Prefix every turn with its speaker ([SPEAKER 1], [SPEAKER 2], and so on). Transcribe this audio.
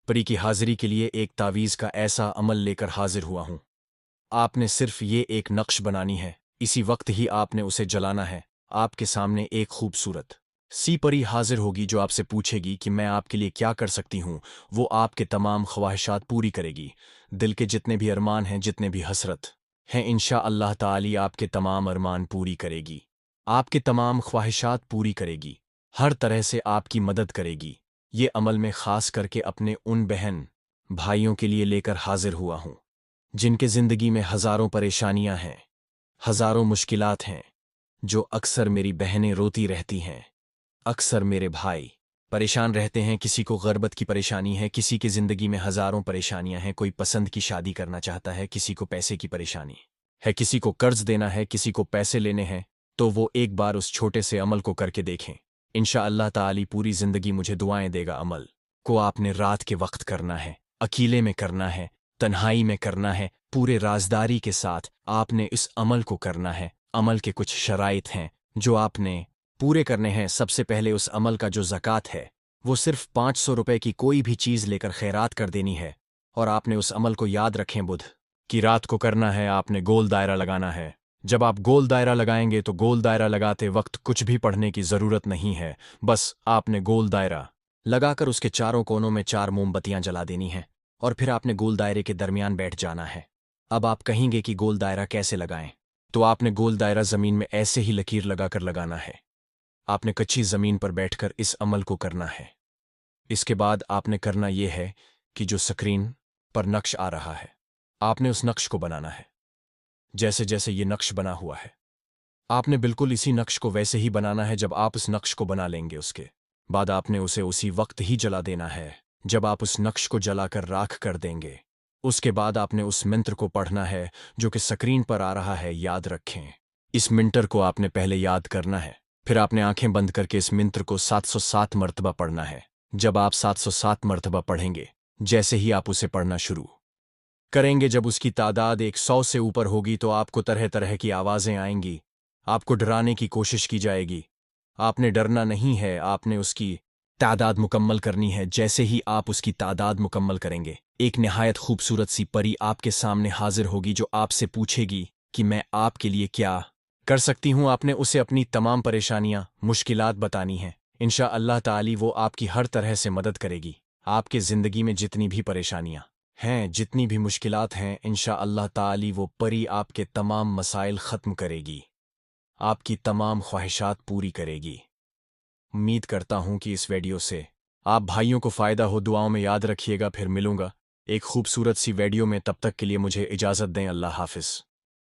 [SPEAKER 1] پری کی حاضری کے لیے ایک تعویذ کا ایسا عمل لے کر حاضر ہوا ہوں۔ آپ نے صرف یہ ایک نقش بنانی ہے، اسی وقت ہی آپ نے اسے جلانا ہے۔ آپ کے سامنے ایک خوبصورت سی پری حاضر ہوگی جو آپ سے پوچھے گی کہ میں آپ کے لیے کیا کر سکتی ہوں۔ وہ آپ کے تمام خواہشات پوری کرے گی، دل کے جتنے بھی ارمان ہیں، جتنے بھی حسرت ہیں، انشاءاللہ تعالی آپ کے تمام ارمان پوری کرے گی، آپ کے تمام خواہشات پوری کرے گی، ہر طرح سے آپ کی مدد کرے گی۔ یہ عمل میں خاص کر کے اپنے ان بہن بھائیوں کے لیے لے کر حاضر ہوا ہوں جن کے زندگی میں ہزاروں پریشانیاں ہیں، ہزاروں مشکلات ہیں، جو اکثر میری بہنیں روتی رہتی ہیں، اکثر میرے بھائی پریشان رہتے ہیں۔ کسی کو غربت کی پریشانی ہے، کسی کی زندگی میں ہزاروں پریشانیاں ہیں، کوئی پسند کی شادی کرنا چاہتا ہے، کسی کو پیسے کی پریشانی ہے، کسی کو قرض دینا ہے، کسی کو پیسے لینے ہیں۔ تو وہ ایک بار اس چھوٹے سے عمل کو کر کے دیکھیں، انشاءاللہ تعالی پوری زندگی مجھے دعائیں دے گا۔ عمل کو آپ نے رات کے وقت کرنا ہے، اکیلے میں کرنا ہے، تنہائی میں کرنا ہے، پورے رازداری کے ساتھ آپ نے اس عمل کو کرنا ہے۔ عمل کے کچھ شرائط ہیں جو آپ نے پورے کرنے ہیں۔ سب سے پہلے اس عمل کا جو زکوٰۃ ہے وہ صرف 500 روپے کی کوئی بھی چیز لے کر خیرات کر دینی ہے، اور آپ نے اس عمل کو یاد رکھیں بدھ کی رات کو کرنا ہے۔ آپ نے گول دائرہ لگانا ہے۔ جب آپ گول دائرہ لگائیں گے تو گول دائرہ لگاتے وقت کچھ بھی پڑھنے کی ضرورت نہیں ہے، بس آپ نے گول دائرہ لگا کر اس کے چاروں کونوں میں 4 موم بتیاں جلا دینی ہیں، اور پھر آپ نے گول دائرے کے درمیان بیٹھ جانا ہے۔ اب آپ کہیں گے کہ گول دائرہ کیسے لگائیں؟ تو آپ نے گول دائرہ زمین میں ایسے ہی لکیر لگا کر لگانا ہے۔ آپ نے کچی زمین پر بیٹھ کر اس عمل کو کرنا ہے۔ اس کے بعد آپ نے کرنا یہ ہے کہ جو سکرین پر نقش آ رہا ہے آپ نے اس نقش کو بنانا ہے۔ جیسے جیسے یہ نقش بنا ہوا ہے آپ نے بالکل اسی نقش کو ویسے ہی بنانا ہے۔ جب آپ اس نقش کو بنا لیں گے اس کے بعد آپ نے اسے اسی وقت ہی جلا دینا ہے جب آپ اس نقش کو جلا کر راکھ کر دیں گے۔ اس کے بعد آپ نے اس منتر کو پڑھنا ہے جو کہ سکرین پر آ رہا ہے۔ یاد رکھیں، اس منتر کو آپ نے پہلے یاد کرنا ہے، پھر آپ نے آنکھیں بند کر کے اس منتر کو 707 مرتبہ پڑھنا ہے۔ جب آپ 707 مرتبہ پڑھیں گے، جیسے ہی آپ اسے پڑھنا شروع کریں گے، جب اس کی تعداد 100 سے اوپر ہوگی تو آپ کو طرح طرح کی آوازیں آئیں گی، آپ کو ڈرانے کی کوشش کی جائے گی۔ آپ نے ڈرنا نہیں ہے، آپ نے اس کی تعداد مکمل کرنی ہے۔ جیسے ہی آپ اس کی تعداد مکمل کریں گے، ایک نہایت خوبصورت سی پری آپ کے سامنے حاضر ہوگی جو آپ سے پوچھے گی کہ میں آپ کے لیے کیا کر سکتی ہوں۔ آپ نے اسے اپنی تمام پریشانیاں، مشکلات بتانی ہیں۔ انشاءاللہ تعالی وہ آپ کی ہر طرح سے مدد کرے گی۔ آپ کے زندگی میں جتنی بھی پریشانیاں ہیں، جتنی بھی مشکلات ہیں، انشاءاللہ تعالی وہ پری آپ کے تمام مسائل ختم کرے گی، آپ کی تمام خواہشات پوری کرے گی۔ امید کرتا ہوں کہ اس ویڈیو سے آپ بھائیوں کو فائدہ ہو۔ دعاؤں میں یاد رکھیے گا، پھر ملوں گا ایک خوبصورت سی ویڈیو میں۔ تب تک کے لیے مجھے اجازت دیں۔ اللہ حافظ۔